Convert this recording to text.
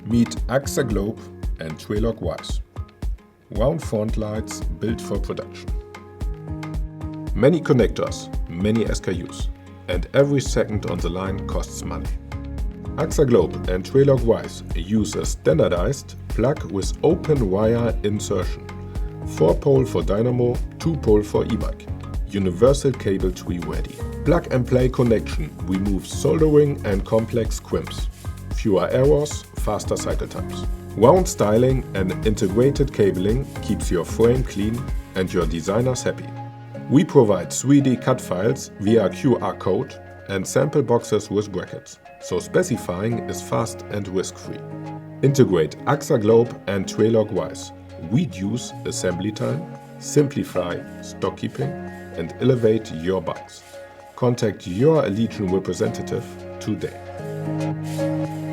Meet AXA Globe and Trelock Wise. Round front lights built for production. Many connectors, many SKUs, and every second on the line costs money. AXA Globe and Trelock Wise use a standardized plug with open wire insertion. 4-pole for Dynamo, 2-pole for e-bike. Universal cable tree ready. Plug and play connection removes soldering and complex crimps. Fewer errors, faster cycle times. Round styling and integrated cabling keeps your frame clean and your designers happy. We provide 3D cut files via QR code and sample boxes with brackets, so specifying is fast and risk-free. Integrate AXA Globe and Trelock Wise. Reduce assembly time, simplify stock keeping, and elevate your bikes. Contact your Allegiant representative today.